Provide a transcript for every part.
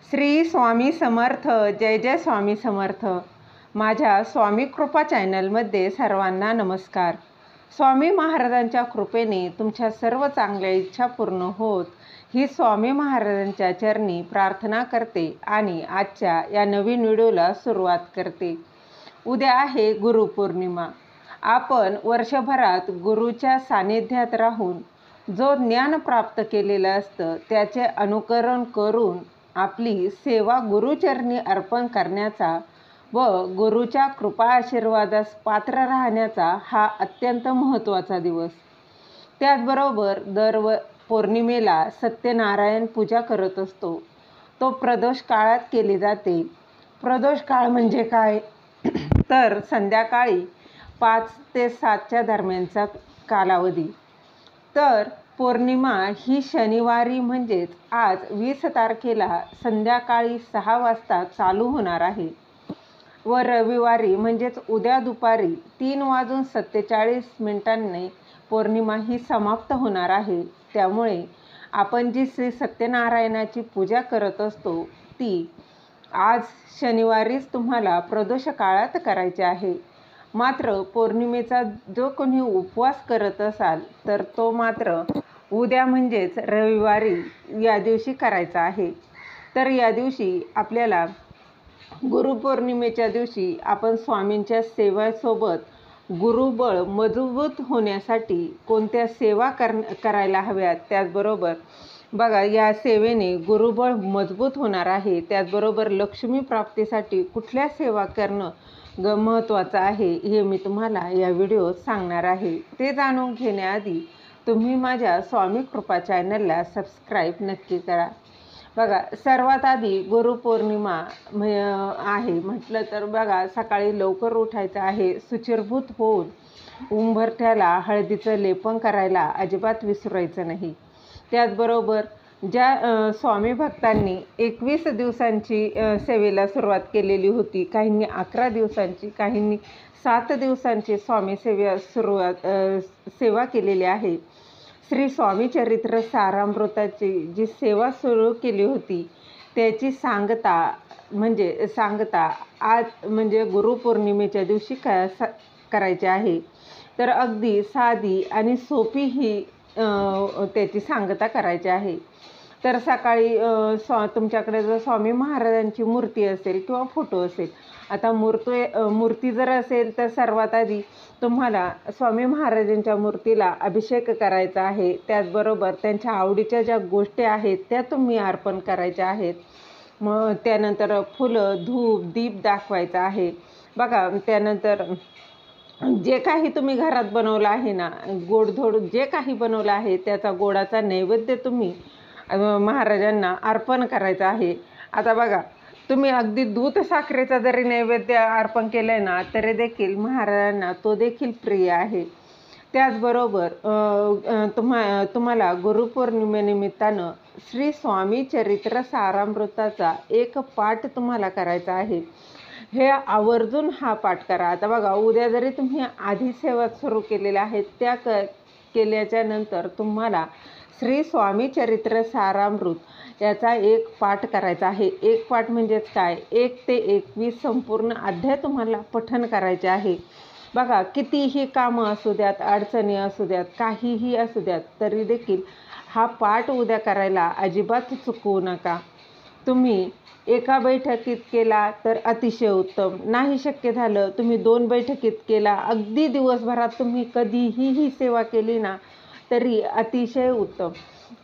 श्री स्वामी समर्थ. जय जय स्वामी समर्थ. माझ्या स्वामी कृपा चॅनलमध्ये सर्वांना नमस्कार. स्वामी महाराजांच्या कृपेने तुमच्या सर्व चांगल्या इच्छा पूर्ण होत ही स्वामी महाराजांच्या चरणी प्रार्थना करते आणि आजच्या या नवीन व्हिडिओला सुरुवात करते. उद्या आहे गुरुपौर्णिमा. आपण वर्षभरात गुरुच्या सानिध्यात राहून जो ज्ञान प्राप्त केलेलं असतं त्याचे अनुकरण करून आपली सेवा गुरुचरणी अर्पण करण्याचा व गुरुच्या कृपा आशीर्वादास पात्र राहण्याचा हा अत्यंत महत्त्वाचा दिवस. त्याचबरोबर पौर्णिमेला सत्यनारायण पूजा करत असतो. तो प्रदोष काळात केली जाते. प्रदोष काळ म्हणजे काय तर संध्याकाळी 5 ते 7च्या दरम्यानचा कालावधी. तर पौर्णिमा ही शनिवारी म्हणजेच आज 20 तारखेला संध्याकाळी 6 वाजता चालू होणार आहे व रविवारी म्हणजेच उद्या दुपारी 3:47 पौर्णिमा ही समाप्त होणार आहे. त्यामुळे आपण जी श्री सत्यनारायणाची पूजा करत असतो ती आज शनिवारीच तुम्हाला प्रदोष काळात करायची आहे. मात्र पौर्णिमेचा जो कोणी उपवास करत असाल तर तो मात्र उद्या म्हणजेच रविवारी या दिवशी करायचा आहे. तर या दिवशी आपल्याला गुरुपौर्णिमेच्या दिवशी आपण स्वामींच्या सेवेसोबत गुरुबळ मजबूत होण्यासाठी कोणत्या सेवा करायला हव्यात. त्याचबरोबर बघा या सेवेने गुरुबळ मजबूत होणार आहे. त्याचबरोबर लक्ष्मी प्राप्तीसाठी कुठल्या सेवा करणं महत्त्वाचं आहे हे मी तुम्हाला या व्हिडिओत सांगणार आहे. ते जाणून घेण्याआधी तुम्ही माझ्या स्वामी कृपा चॅनलला सबस्क्राईब नक्की करा. बघा सर्वात आधी गुरुपौर्णिमा आहे म्हटलं तर बघा सकाळी लवकर उठायचं आहे. शुचिर्भूत होऊन उंबरठ्याला हळदीचं लेपन करायला अजिबात विसरायचं नाही. त्याचबरोबर ज्या स्वामी भक्तांनी 21 दिवसांची सेवेला सुरुवात केलेली होती, काहींनी 11 दिवसांची, काहींनी 7 दिवसांची स्वामी सेवा केलेली आहे. श्री स्वामी चरित्र सारामृताची जी सेवा सुरू केली होती त्याची सांगता आज म्हणजे गुरुपौर्णिमेच्या दिवशी करायची आहे. तर अगदी साधी आणि सोपी ही त्याची सांगता करायची आहे. तर सकाळी तुमच्याकडे जर स्वामी महाराजांची मूर्ती असेल किंवा फोटो असेल, आता मूर्ती जर असेल तर सर्वात आधी तुम्हाला स्वामी महाराजांच्या मूर्तीला अभिषेक करायचा आहे. त्याचबरोबर त्यांच्या आवडीच्या ज्या गोष्टी आहेत त्या तुम्ही अर्पण करायच्या आहेत. मग त्यानंतर फुलं, धूप, दीप दाखवायचा आहे. बघा त्यानंतर जे काही तुम्ही घरात बनवलं आहे ना, गोडधोड जे काही बनवलं आहे त्याचा गोडाचा नैवेद्य तुम्ही महाराजांना अर्पण करायचं आहे. आता बघा तुम्ही अगदी दूध साखरेचा जरी नैवेद्य अर्पण केलं आहे ना तरी देखील महाराजांना तो देखील प्रिय आहे. त्याचबरोबर तुम्हाला गुरुपौर्णिमेनिमित्तानं श्री स्वामी चरित्र सारामृताचा एक पाठ तुम्हाला करायचा आहे. हे आवर्जून हा पाठ करा. आता बघा उद्या जरी तुम्ही आधी सेवा सुरू केलेल्या आहेत त्या केल्याच्या नंतर तुम्हाला श्री स्वामी चरित्र सारामृत याचा एक पाठ करायचा आहे. एक पाठ म्हणजेच काय 1 ते 21 संपूर्ण अध्याय तुम्हाला पठण करायचे आहे. बघा कितीही कामं असू द्यात, अडचणी असू द्यात, काहीही असू द्यात तरी देखील हा पाठ उद्या करायला अजिबात चुकवू नका. तुम्ही एका बैठकीत केला तर अतिशय उत्तम. नाही शक्य झालं तुम्ही 2 बैठकीत केला, अगदी दिवसभरात तुम्ही कधीही ही सेवा केली ना तरी अतिशय उत्तम.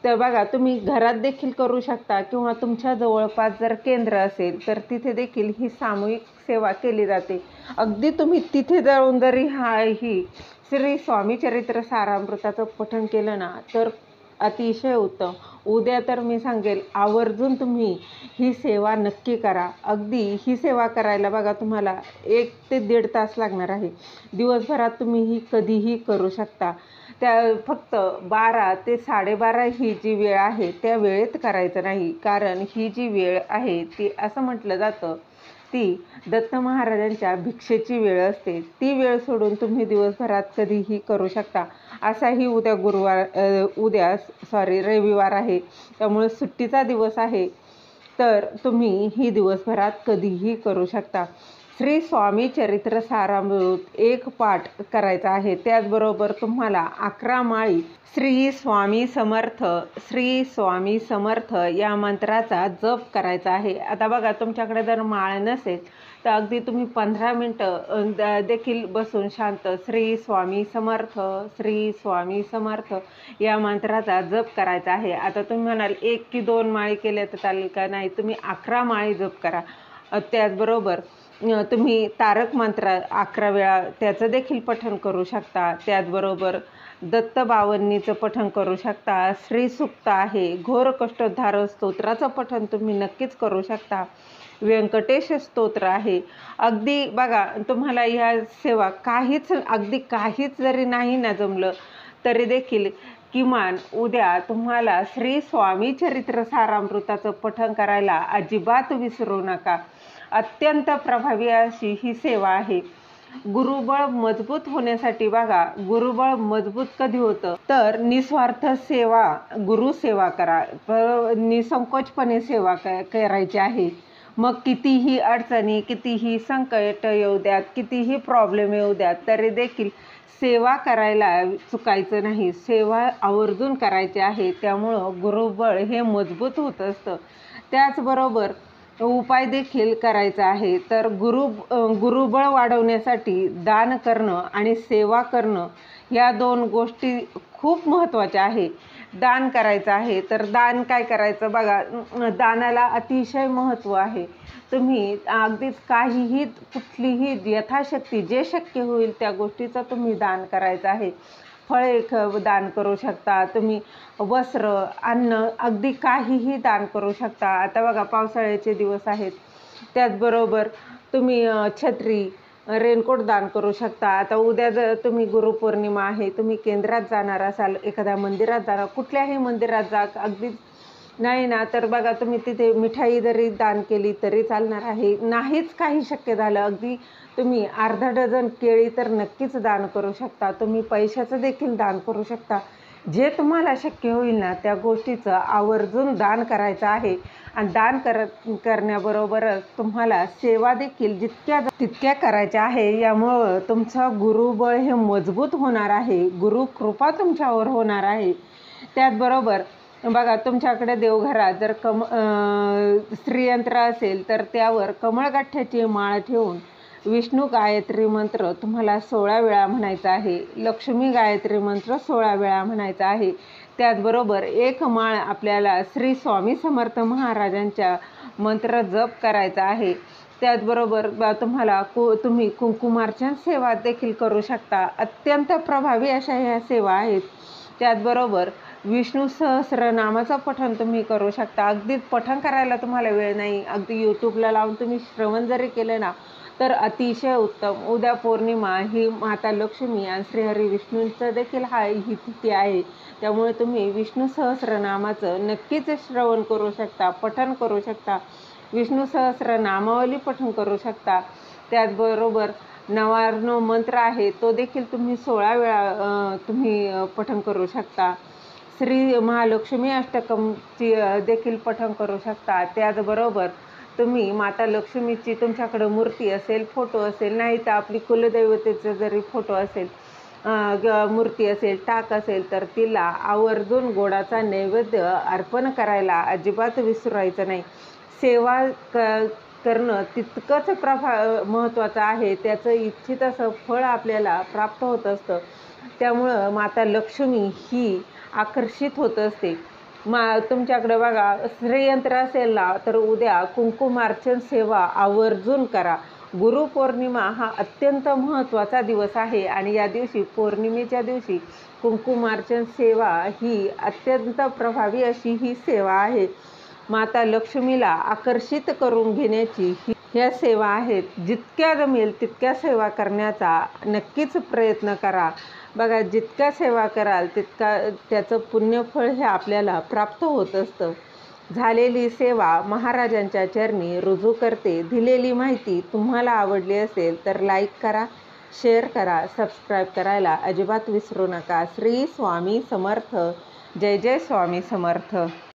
तर बघा तुम्ही घरात देखील करू शकता किंवा तुमच्या जवळपास जर केंद्र असेल तर तिथे देखील ही सामूहिक सेवा केली जाते. अगदी तुम्ही तिथे जाऊन जरी ही श्री स्वामी चरित्र सारामृताचं पठण केलं ना तर अतिशय उत्तम. उद्या तर मी सांगेल आवर्जून तुम्ही ही सेवा नक्की करा. अगदी ही सेवा करायला बघा तुम्हाला 1 ते 1.5 तास लागणार आहे. दिवसभरात तुम्ही ही कधीही करू शकता. त्या फक्त 12 ते 12:30 ही जी वेळ आहे त्या वेळेत करायचं नाही. कारण ही जी वेळ आहे ती असं म्हटलं जातं ती दत्त महाराजांच्या भिक्षेची वेळ असते. ती वेळ सोडून तुम्ही दिवसभरात कधीही करू शकता. असाही रविवार आहे त्यामुळे सुट्टीचा दिवस आहे. तर तुम्ही ही दिवसभरात कधीही करू शकता. श्री स्वामी चरित्र सारामृत एक पाठ करायचा आहे. त्याचबरोबर तुम्हाला 11 माळी श्री स्वामी समर्थ, श्री स्वामी समर्थ या मंत्राचा जप करायचा आहे. आता बघा, तुमच्याकडे जर माळ नसेल तर अगदी तुम्ही 15 मिनटं देखील बसून शांत श्री स्वामी समर्थ, श्री स्वामी समर्थ या मंत्राचा जप करायचा आहे. आता तुम्ही म्हणाल 1 की 2 माळी केल्या तर चालेल का? नाही, तुम्ही 11 माळी जप करा. त्याचबरोबर तुम्ही तारक मंत्र 11 वेळा त्याचं देखील पठण करू शकता. त्याचबरोबर दत्त बावन्नीचं पठण करू शकता. श्रीसूक्त आहे, घोर कष्टोद्धार स्तोत्राचं पठण तुम्ही नक्कीच करू शकता. व्यंकटेश स्तोत्र आहे. अगदी बघा, तुम्हाला ह्या सेवा अगदी काहीच जरी नाही ना जमलं तरी देखील किमान उद्या तुम्हाला श्री स्वामी चरित्र सारामृताचं पठण करायला अजिबात विसरू नका. अत्यंत प्रभावी अशी ही सेवा आहे. गुरुबळ मजबूत होण्यासाठी बघा, गुरुबळ मजबूत कधी होतं तर निस्वार्थ सेवा, गुरुसेवा करा. निसंकोचपणे सेवा करायची आहे. मग कितीही अडचणी, कितीही संकट येऊ द्यात, कितीही प्रॉब्लेम येऊ द्यात, तरी देखील सेवा करायला चुकायचं नाही. सेवा आवर्जून करायची आहे. त्यामुळं गुरुबळ हे मजबूत होत असतं. त्याचबरोबर उपाय देखील करायचा आहे. तर गुरुबळ वाढवण्यासाठी दान करणं आणि सेवा करणं या 2 गोष्टी खूप महत्त्वाच्या आहे. दान करायचं आहे तर दान काय करायचं बघा, दानाला अतिशय महत्त्व आहे. तुम्ही अगदीच काहीही, कुठलीही यथाशक्ती जे शक्य होईल त्या गोष्टीचं तुम्ही दान करायचं आहे. फळे दान करू शकता तुम्ही, वस्त्र, अन्न, अगदी काहीही दान करू शकता. आता बघा, पावसाळ्याचे दिवस आहेत. त्याचबरोबर तुम्ही छत्री, रेनकोट दान करू शकता. आता उद्या जर तुम्ही गुरुपौर्णिमा आहे, तुम्ही केंद्रात जाणार असाल, एखाद्या मंदिरात जाणार, कुठल्याही मंदिरात जा, अगदी नाही ना तर बघा, तुम्ही तिथे मिठाई जरी दान केली तरी चालणार आहे. नाहीच काही शक्य झालं, अगदी तुम्ही अर्धा डझन केळी तर नक्कीच दान करू शकता. तुम्ही पैशाचं देखील दान करू शकता. जे तुम्हाला शक्य होईल ना त्या गोष्टीचं आवर्जून दान करायचं आहे. आणि दान करण्याबरोबरच तुम्हाला सेवा देखील तितक्या करायच्या आहे. यामुळं तुमचं गुरुबळ हे मजबूत होणार आहे. गुरुकृपा तुमच्यावर होणार आहे. त्याचबरोबर बघा, तुमच्याकडे देवघरात जर श्रीयंत्र असेल तर त्यावर कमळगाठ्याची माळ ठेवून विष्णू गायत्री मंत्र तुम्हाला 16 वेळा म्हणायचा आहे. लक्ष्मी गायत्री मंत्र 16 वेळा म्हणायचा आहे. त्याचबरोबर 1 माळ आपल्याला श्री स्वामी समर्थ महाराजांच्या मंत्र जप करायचा आहे. त्याचबरोबर तुम्ही कुंकुमार्चन सेवा देखील करू शकता. अत्यंत प्रभावी अशा ह्या सेवा आहेत. त्याचबरोबर विष्णू सहस्रनामाचं पठण तुम्ही करू शकता. अगदी पठण करायला तुम्हाला वेळ नाही, अगदी यूट्यूबला लावून तुम्ही श्रवण जरी केले ना तर अतिशय उत्तम. उद्या पौर्णिमा ही माता लक्ष्मी आणि श्रीहरी विष्णूंचं देखील ही तिथी आहे. त्यामुळे तुम्ही विष्णू सहस्रनामाचं नक्कीच श्रवण करू शकता, पठण करू शकता. विष्णू सहस्रनामावली पठण करू शकता. त्याचबरोबर नवार्णव मंत्र आहे तो देखील तुम्ही 16 वेळा तुम्ही पठण करू शकता. श्री महालक्ष्मी अष्टकमची देखील पठण करू शकता. त्याचबरोबर तुम्ही माता लक्ष्मीची तुमच्याकडं मूर्ती असेल, फोटो असेल, नाही तर आपली कुलदैवतेचं जरी फोटो असेल, मूर्ती असेल, टाक असेल तर तिला आवर्जून गोडाचा नैवेद्य अर्पण करायला अजिबात विसरायचं नाही. सेवा करणं तितकंच महत्त्वाचं आहे. त्याचं इच्छित असं फळ आपल्याला प्राप्त होत असतं. त्यामुळं माता लक्ष्मी ही आकर्षित होत असते. तुमच्याकडे बघा, श्रीयंत्र असेल ना तर उद्या कुंकुमार्चन सेवा आवर्जून करा. गुरुपौर्णिमा हा अत्यंत महत्त्वाचा दिवस आहे आणि या दिवशी, पौर्णिमेच्या दिवशी, कुंकुमार्चन सेवा ही अत्यंत प्रभावी अशी ही सेवा आहे. माता लक्ष्मीला आकर्षित करून घेण्याची ह्या सेवा आहेत. जितक्या जमेल तितक्या सेवा करण्याचा नक्कीच प्रयत्न करा. बघा, जितक्या सेवा कराल तितका त्याचं पुण्यफळ हे आपल्याला प्राप्त होत असतं. झालेली सेवा महाराजांच्या चरणी रुजू करते. दिलेली माहिती तुम्हाला आवडली असेल तर लाईक करा, शेअर करा, सबस्क्राईब करायला अजिबात विसरू नका. श्री स्वामी समर्थ. जय जय स्वामी समर्थ.